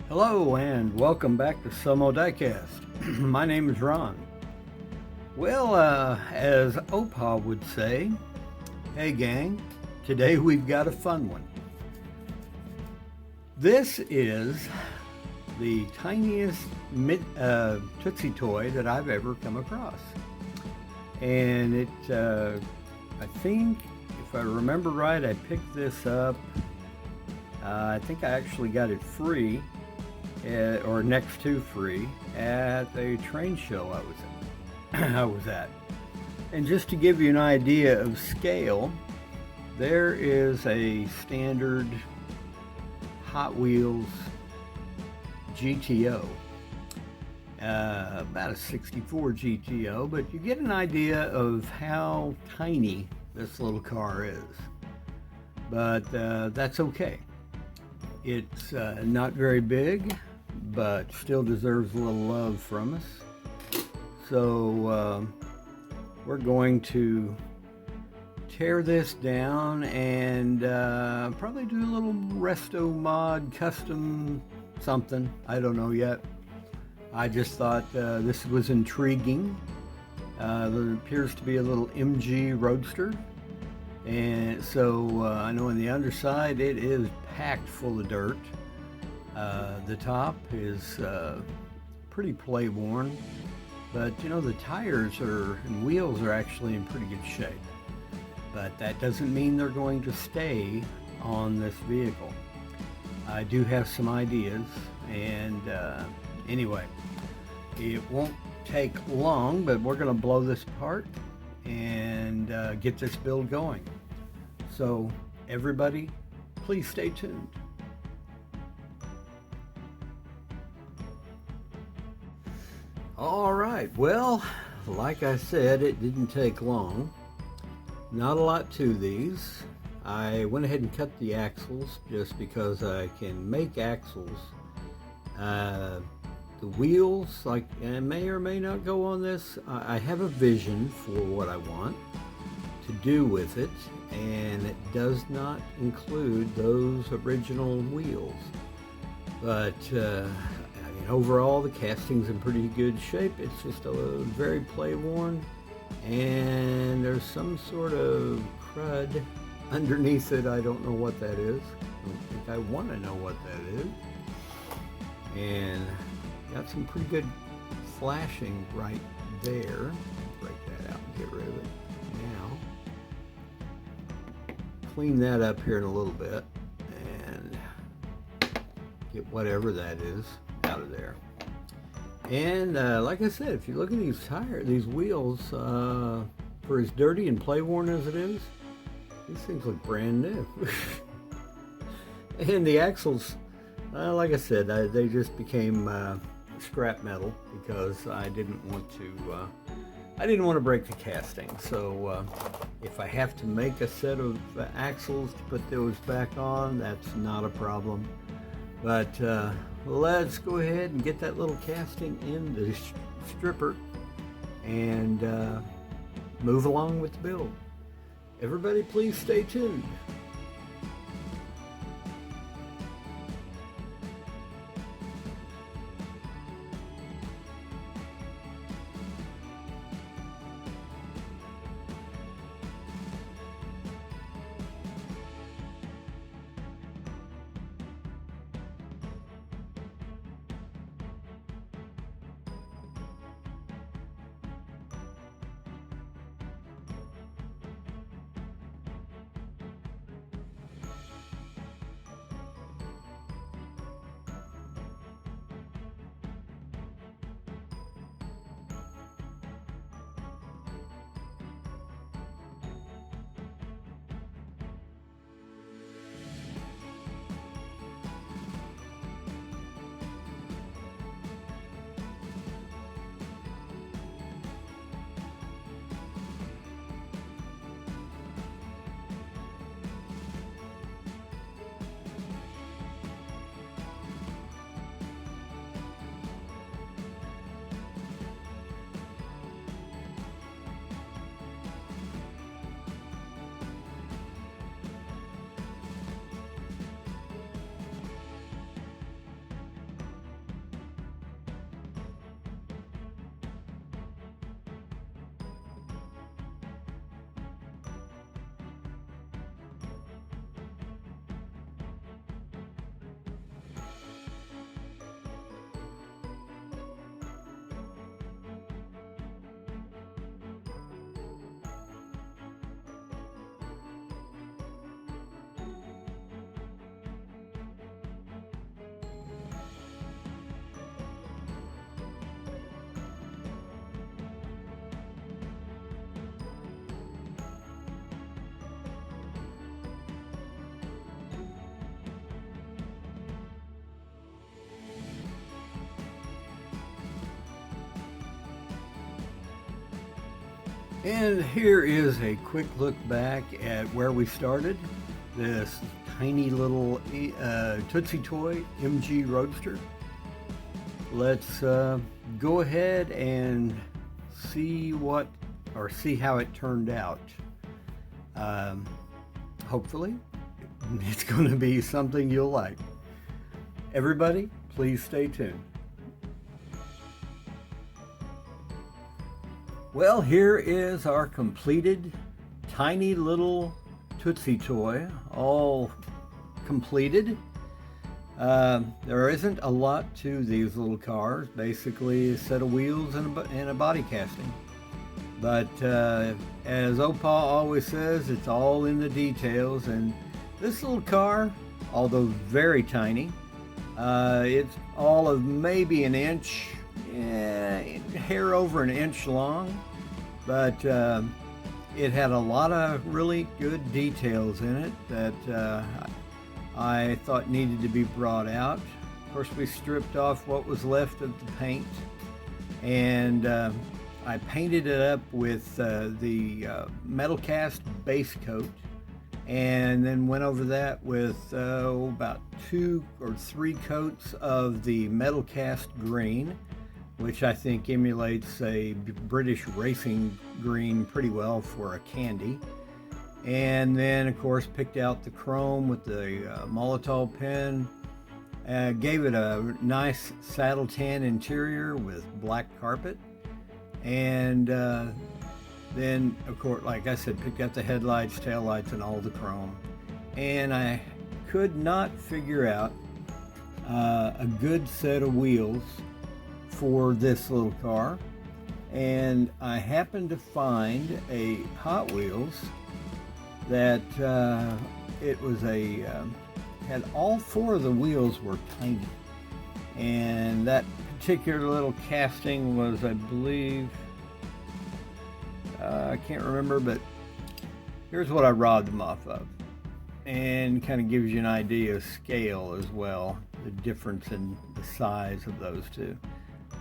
Hello and welcome back to Samo Diecast. My name is Ron. Well, as Opa would say, hey gang, today we've got a fun one. This is the tiniest Tootsie Toy that I've ever come across. And I think, if I remember right, I picked this up. I think I actually got it free, or next to free, at a train show I was at. And just to give you an idea of scale, there is a standard Hot Wheels GTO, about a 64 GTO, but you get an idea of how tiny this little car is. But that's okay. It's not very big, but still deserves a little love from us. So we're going to tear this down and probably do a little Resto mod custom something. I don't know yet. I just thought this was intriguing. There appears to be a little MG Roadster. And so I know on the underside it is packed full of dirt. The top is pretty play worn, but you know, the tires and wheels are actually in pretty good shape. But that doesn't mean they're going to stay on this vehicle. I do have some ideas, and anyway, it won't take long, but we're going to blow this apart and get this build going. So everybody, please stay tuned. All right, well, like I said, it didn't take long. Not a lot to these. I went ahead and cut the axles just because I can make axles. The wheels, like, I may or may not go on this. I have a vision for what I want to do with it, and it does not include those original wheels. But overall, the casting's in pretty good shape. It's just very play worn, and there's some sort of crud underneath it. I don't know what that is. I don't think I want to know what that is. And got some pretty good flashing right there. Break that out and get rid of it now. Clean that up here in a little bit and get whatever that is out of there. And like I said, if you look at these wheels, for as dirty and play worn as it is, these things look brand new. And the axles, like I said, they just became scrap metal because I didn't want to break the casting. So if I have to make a set of axles to put those back on, that's not a problem. But let's go ahead and get that little casting in the stripper and move along with the build. Everybody, please stay tuned. And here is a quick look back at where we started. This tiny little Tootsietoy MG Roadster. Let's go ahead and see how it turned out. Hopefully it's going to be something you'll like. Everybody, please stay tuned. Well, here is our completed tiny little Tootsietoy, all completed. There isn't a lot to these little cars, basically a set of wheels and a body casting. But as Opa always says, it's all in the details, and this little car, although very tiny, it's all of maybe an inch, hair over an inch long, but it had a lot of really good details in it that I thought needed to be brought out. Of course, we stripped off what was left of the paint, and I painted it up with the metal cast base coat, and then went over that with about 2 or 3 coats of the metal cast green, which I think emulates a British racing green pretty well for a candy. And then, of course, picked out the chrome with the Molotov pen, gave it a nice saddle tan interior with black carpet, and then, of course, like I said, picked out the headlights, taillights, and all the chrome. And I could not figure out a good set of wheels for this little car, and I happened to find a Hot Wheels that it was had all 4 of the wheels were tiny, and that particular little casting was, I believe, I can't remember, but here's what I robbed them off of, and kind of gives you an idea of scale as well, the difference in the size of those two.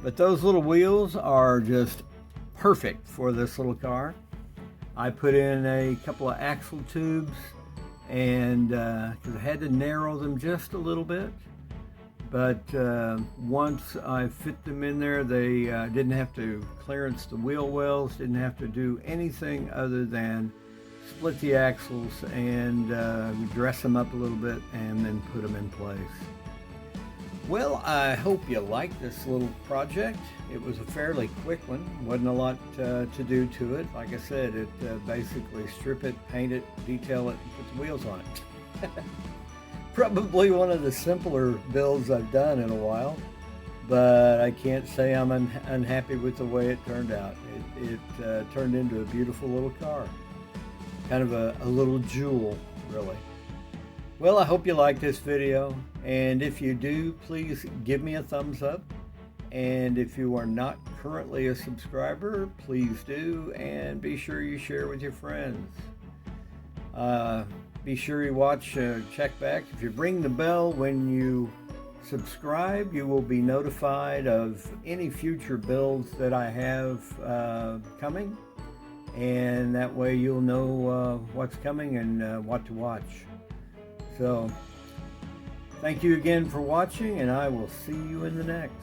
But those little wheels are just perfect for this little car. I put in a couple of axle tubes, and because I had to narrow them just a little bit, but once I fit them in there, they didn't have to clearance the wheel wells, didn't have to do anything other than split the axles and dress them up a little bit and then put them in place. Well, I hope you liked this little project. It was a fairly quick one. Wasn't a lot to do to it. Like I said, it basically strip it, paint it, detail it, and put the wheels on it. Probably one of the simpler builds I've done in a while, but I can't say I'm unhappy with the way it turned out. It turned into a beautiful little car. Kind of a little jewel, really. Well, I hope you liked this video, and if you do, please give me a thumbs up, and if you are not currently a subscriber, please do, and be sure you share with your friends. Be sure you watch, check back. If you ring the bell when you subscribe, you will be notified of any future builds that I have coming, and that way you'll know what's coming and what to watch. So, thank you again for watching, and I will see you in the next.